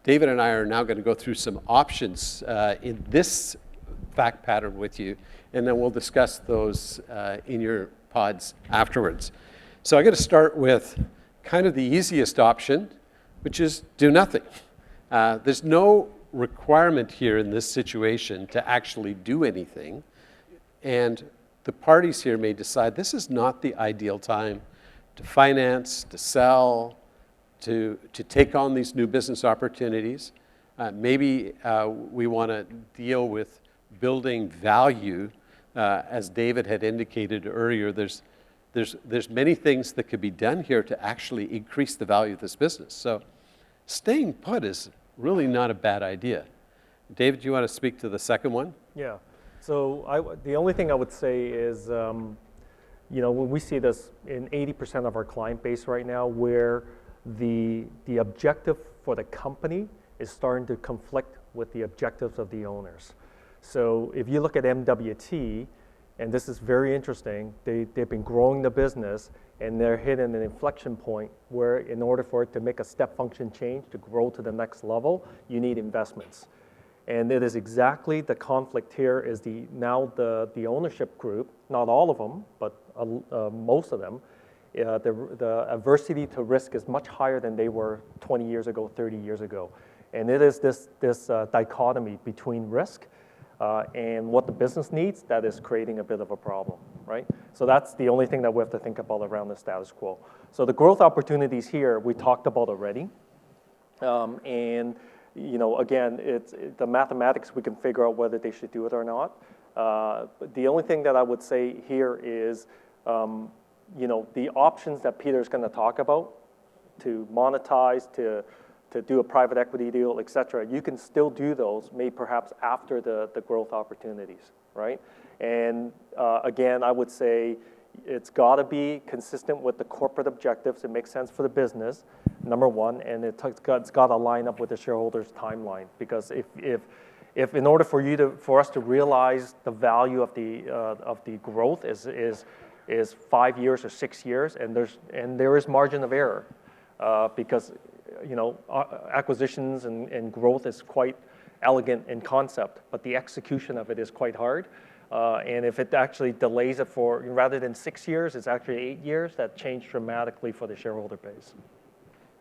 David and I are now going to go through some options in this fact pattern with you, and then we'll discuss those in your pods afterwards. So I'm going to start with kind of the easiest option, which is do nothing. There's no requirement here in this situation to actually do anything, and the parties here may decide this is not the ideal time to finance, to sell, to take on these new business opportunities. Maybe we want to deal with building value. As David had indicated earlier, there's many things that could be done here to actually increase the value of this business. So staying put is really not a bad idea. David, do you want to speak to the second one? Yeah. So the only thing I would say is, when we see this in 80% of our client base right now, where the objective for the company is starting to conflict with the objectives of the owners. So if you look at MWT, and this is very interesting, they've been growing the business and they're hitting an inflection point where in order for it to make a step function change, to grow to the next level, you need investments. And it is exactly the conflict here is the ownership group, not all of them, but most of them, the adversity to risk is much higher than they were 20 years ago, 30 years ago. And it is this dichotomy between risk and what the business needs that is creating a bit of a problem, right? So that's the only thing that we have to think about around the status quo. So the growth opportunities here, we talked about already. And again, it's the mathematics, we can figure out whether they should do it or not. But the only thing that I would say here is, the options that Peter's going to talk about to monetize, to do a private equity deal, et cetera, you can still do those, maybe perhaps after the growth opportunities, right? And again, I would say it's got to be consistent with the corporate objectives. It makes sense for the business, number one, and it's got to line up with the shareholders' timeline. Because if in order for us to realize the value of the growth is 5 years or 6 years, and there is margin of error, because acquisitions and growth is quite elegant in concept, but the execution of it is quite hard. And if it actually delays it for, rather than 6 years, it's actually 8 years, that changed dramatically for the shareholder base.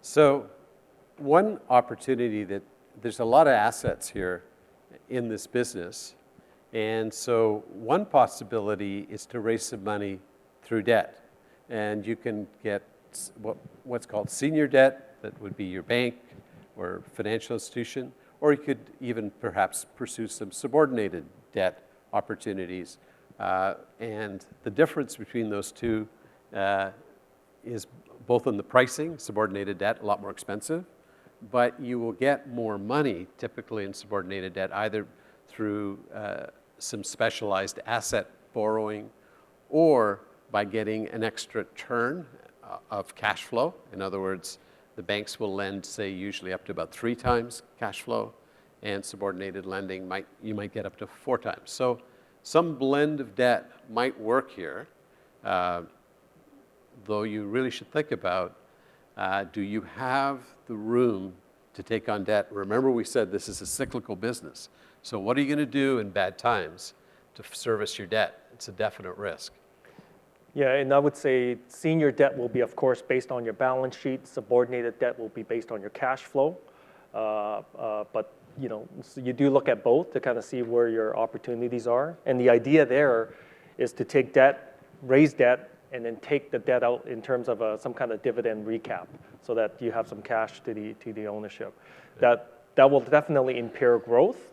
So one opportunity that there's a lot of assets here in this business. And so one possibility is to raise some money through debt. And you can get what's called senior debt, that would be your bank or financial institution, or you could even perhaps pursue some subordinated debt opportunities. And the difference between those two is both in the pricing. Subordinated debt, a lot more expensive, but you will get more money typically in subordinated debt, either through some specialized asset borrowing or by getting an extra turn of cash flow. In other words, the banks will lend, say, usually up to about 3 times cash flow, and subordinated lending you might get up to 4 times. So some blend of debt might work here, though you really should think about, do you have the room to take on debt? Remember, we said this is a cyclical business. So what are you going to do in bad times to service your debt? It's a definite risk. Yeah, and I would say senior debt will be, of course, based on your balance sheet. Subordinated debt will be based on your cash flow. But so you do look at both to kind of see where your opportunities are. And the idea there is to take debt, raise debt, and then take the debt out in terms of some kind of dividend recap, so that you have some cash to the ownership. That will definitely impair growth.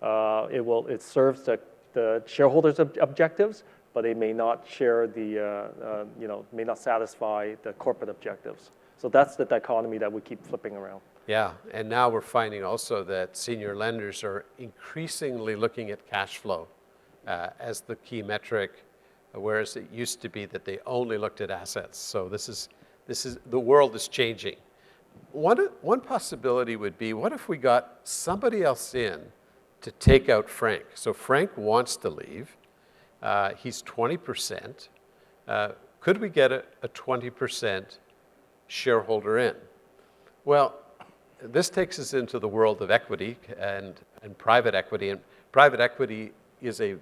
It serves the shareholders' objectives, but it may not share may not satisfy the corporate objectives. So that's the dichotomy that we keep flipping around. Yeah, and now we're finding also that senior lenders are increasingly looking at cash flow as the key metric, whereas it used to be that they only looked at assets. So this is the world is changing. One possibility would be, what if we got somebody else in to take out Frank? So Frank wants to leave. He's 20%. Could we get a 20% shareholder in? Well, this takes us into the world of equity and private equity. And private equity is a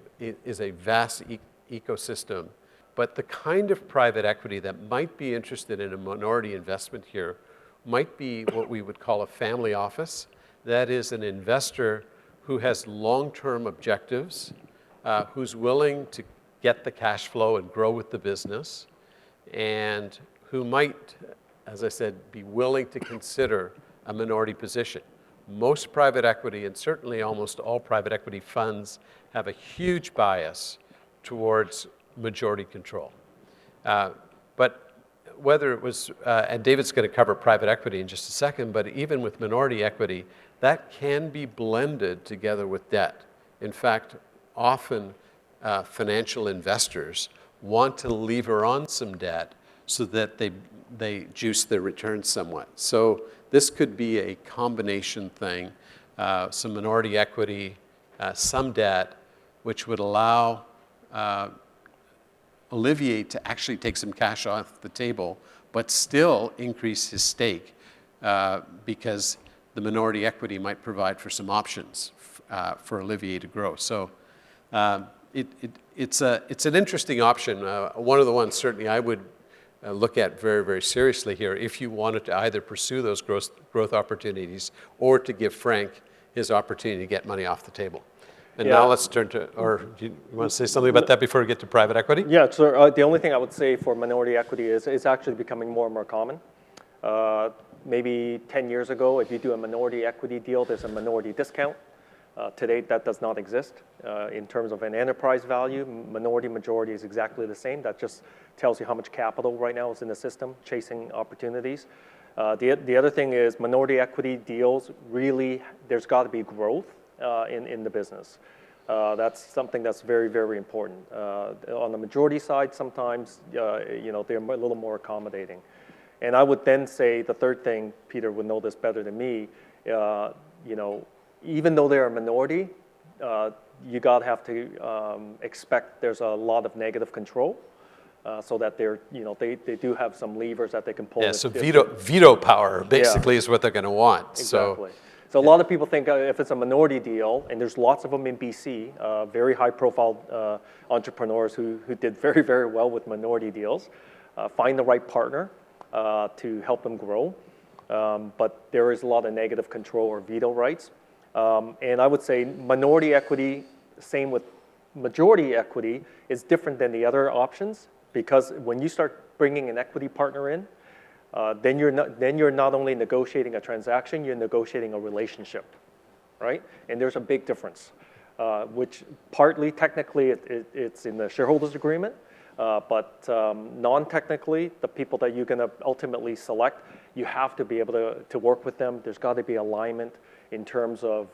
vast ecosystem. But the kind of private equity that might be interested in a minority investment here might be what we would call a family office. That is an investor who has long-term objectives, who's willing to get the cash flow and grow with the business, and who might, as I said, be willing to consider a minority position. Most private equity, and certainly almost all private equity funds, have a huge bias towards majority control. But whether it was, and David's going to cover private equity in just a second, but even with minority equity, that can be blended together with debt. In fact, often financial investors want to lever on some debt so that they juice their returns somewhat. So this could be a combination thing, some minority equity, some debt, which would allow Olivier to actually take some cash off the table, but still increase his stake because the minority equity might provide for some options for Olivier to grow. So it's an interesting option. One of the ones certainly I would look at very, very seriously here if you wanted to either pursue those growth opportunities or to give Frank his opportunity to get money off the table. And now let's turn to, or do you want to say something about that before we get to private equity? Yeah, so the only thing I would say for minority equity is it's actually becoming more and more common. Maybe 10 years ago, if you do a minority equity deal, there's a minority discount. Today, that does not exist. In terms of an enterprise value, minority majority is exactly the same. That just tells you how much capital right now is in the system, chasing opportunities. The other thing is minority equity deals, really, there's got to be growth in the business. That's something that's very, very important. On the majority side, sometimes they're a little more accommodating. And I would then say the third thing, Peter would know this better than me, even though they're a minority, you got to have to expect there's a lot of negative control. So that they do have some levers that they can pull. Yeah, so veto power basically is what they're going to want. Exactly. So a lot of people think if it's a minority deal, and there's lots of them in BC, very high-profile entrepreneurs who did very, very well with minority deals, find the right partner to help them grow. But there is a lot of negative control or veto rights. And I would say minority equity, same with majority equity, is different than the other options because when you start bringing an equity partner in, then you're not only negotiating a transaction, you're negotiating a relationship, right? And there's a big difference, which partly technically it's in the shareholders agreement, but non-technically, the people that you're going to ultimately select, you have to be able to work with them. There's got to be alignment in terms of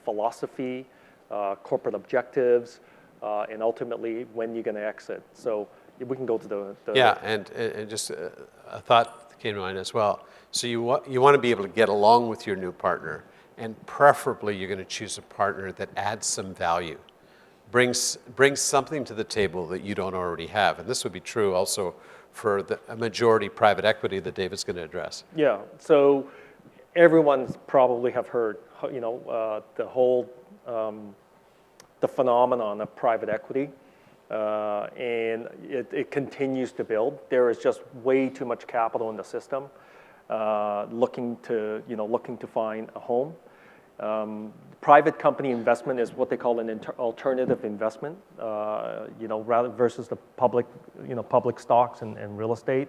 philosophy, corporate objectives, and ultimately when you're going to exit. So we can go to the yeah, and just a thought came to mind as well. So you want to be able to get along with your new partner, and preferably you're going to choose a partner that adds some value, brings something to the table that you don't already have, and this would be true also for a majority private equity that David's going to address. Yeah. So everyone's probably have heard, the whole the phenomenon of private equity. And it continues to build. There is just way too much capital in the system, looking to find a home. Private company investment is what they call an alternative investment, rather versus the public stocks and real estate.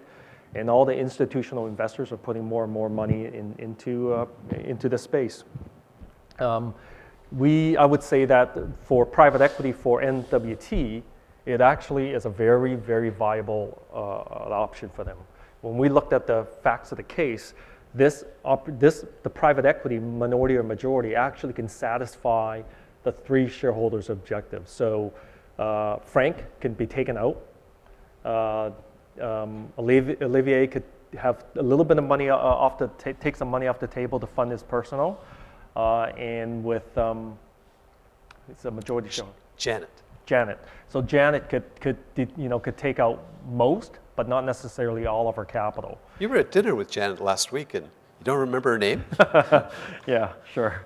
And all the institutional investors are putting more and more money into the space. I would say that for private equity for NWT, it actually is a very, very viable option for them. When we looked at the facts of the case, the private equity, minority or majority, actually can satisfy the three shareholders' objectives. So Frank can be taken out. Olivier could have a little bit of money take some money off the table to fund his personal, and with it's a majority shareholder. Janet. So Janet could take out most, but not necessarily all of her capital. You were at dinner with Janet last week, and You don't remember her name? Yeah, sure.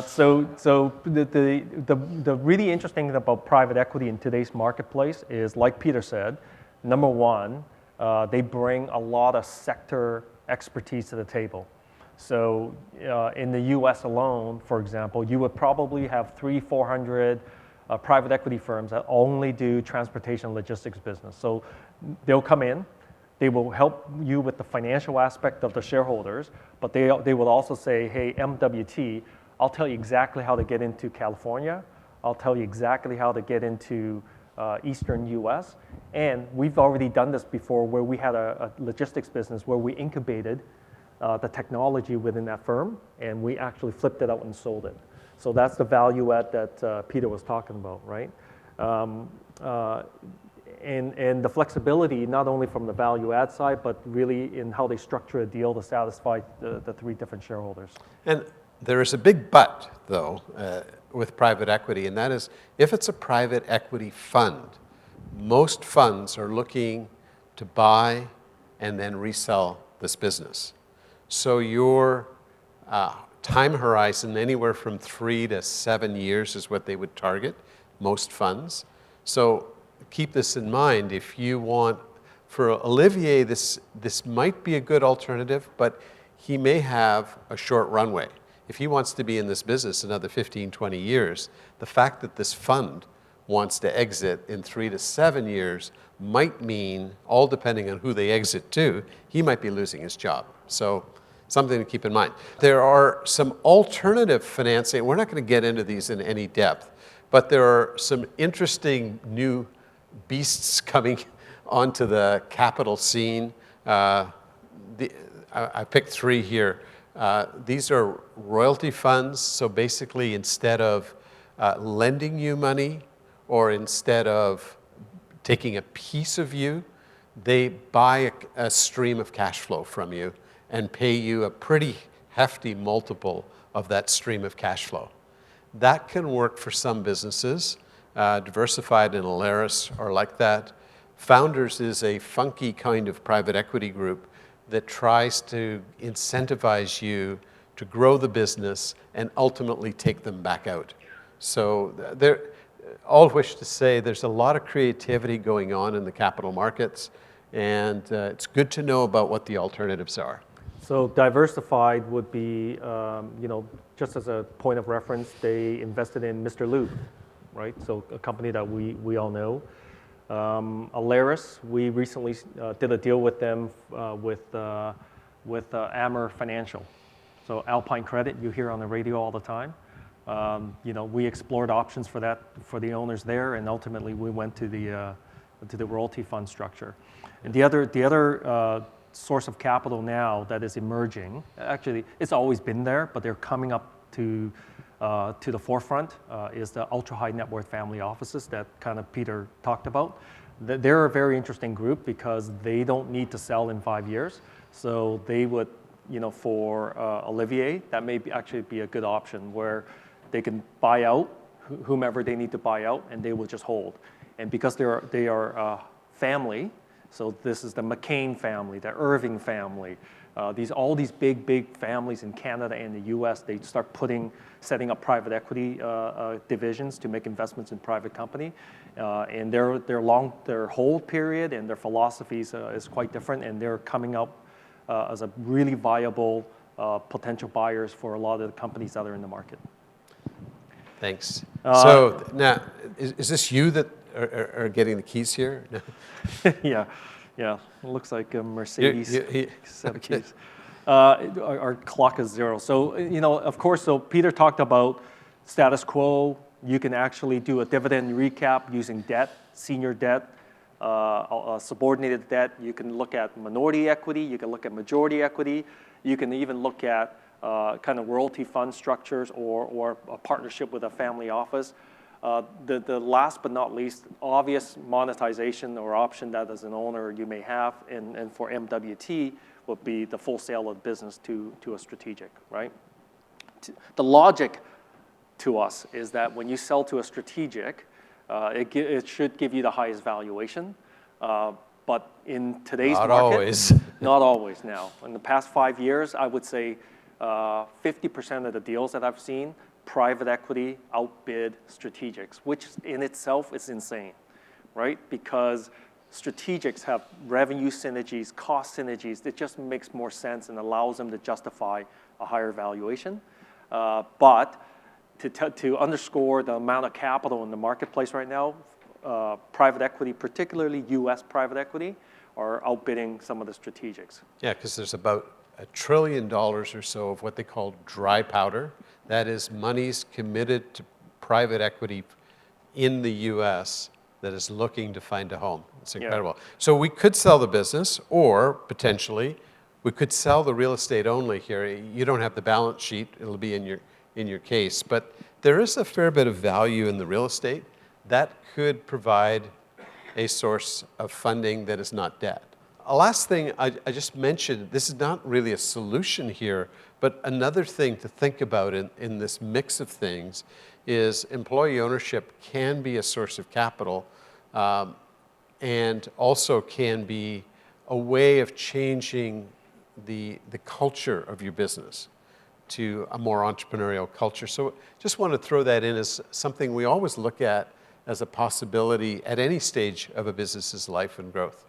So the really interesting thing about private equity in today's marketplace is, like Peter said, number one, they bring a lot of sector expertise to the table. So in the U.S. alone, for example, you would probably have 400 private equity firms that only do transportation logistics business. So they'll come in. They will help you with the financial aspect of the shareholders, but they will also say, hey, MWT, I'll tell you exactly how to get into California. I'll tell you exactly how to get into Eastern US. And we've already done this before where we had a logistics business where we incubated the technology within that firm, and we actually flipped it out and sold it. So that's the value add that Peter was talking about, right? And the flexibility, not only from the value add side, but really in how they structure a deal to satisfy the three different shareholders. And there is a big but, though, with private equity, and that is if it's a private equity fund, most funds are looking to buy and then resell this business. So your time horizon, anywhere from 3 to 7 years is what they would target, most funds. So keep this in mind. If you want, for Olivier, this might be a good alternative, but he may have a short runway. If he wants to be in this business another 15, 20 years, the fact that this fund wants to exit in 3 to 7 years might mean, all depending on who they exit to, he might be losing his job. So something to keep in mind. There are some alternative financing. We're not going to get into these in any depth, but there are some interesting new beasts coming onto the capital scene. I picked 3 here. These are royalty funds. So basically, instead of lending you money or instead of taking a piece of you, they buy a stream of cash flow from you and pay you a pretty hefty multiple of that stream of cash flow. That can work for some businesses. Diversified and Alaris are like that. Founders is a funky kind of private equity group that tries to incentivize you to grow the business and ultimately take them back out. So all wish to say there's a lot of creativity going on in the capital markets, and it's good to know about what the alternatives are. So diversified would be, just as a point of reference, they invested in Mr. Lube, right? So a company that we all know. Alaris, we recently did a deal with them with Amber Financial. So Alpine Credit, you hear on the radio all the time. We explored options for that for the owners there, and ultimately we went to the royalty fund structure. And the other source of capital now that is emerging, actually it's always been there, but they're coming up to the forefront, is the ultra high net worth family offices that kind of Peter talked about. They're a very interesting group because they don't need to sell in 5 years. So they would, for Olivier, that may actually be a good option where they can buy out whomever they need to buy out, and they will just hold. And because they are family, so this is the McCain family, the Irving family, all these big families in Canada and the U.S. They start setting up private equity divisions to make investments in private company, and their hold period and their philosophies is quite different, and they're coming up as a really viable potential buyers for a lot of the companies that are in the market. Thanks. So now, is this you that are getting the keys here? No. Yeah. It looks like a Mercedes set of okay. keys. Our clock is 0. So, of course, so Peter talked about status quo. You can actually do a dividend recap using debt, senior debt, subordinated debt. You can look at minority equity. You can look at majority equity. You can even look at kind of royalty fund structures or a partnership with a family office. The last but not least, obvious monetization or option that as an owner you may have, and for MWT would be the full sale of the business to a strategic, right? The logic to us is that when you sell to a strategic, it should give you the highest valuation. But in today's Not market, always. not always now. In the past 5 years, I would say 50% of the deals that I've seen, private equity outbid strategics, which in itself is insane, right? Because strategics have revenue synergies, cost synergies. It just makes more sense and allows them to justify a higher valuation. But to underscore the amount of capital in the marketplace right now, private equity, particularly U.S. private equity, are outbidding some of the strategics. Yeah, because there's about $1 trillion or so of what they call dry powder. That is monies committed to private equity in the U.S. that is looking to find a home. It's incredible. Yeah. So we could sell the business, or potentially we could sell the real estate only here. You don't have the balance sheet. It'll be in your case. But there is a fair bit of value in the real estate that could provide a source of funding that is not debt. A last thing I just mentioned, this is not really a solution here, but another thing to think about in this mix of things is employee ownership can be a source of capital and also can be a way of changing the culture of your business to a more entrepreneurial culture. So just want to throw that in as something we always look at as a possibility at any stage of a business's life and growth.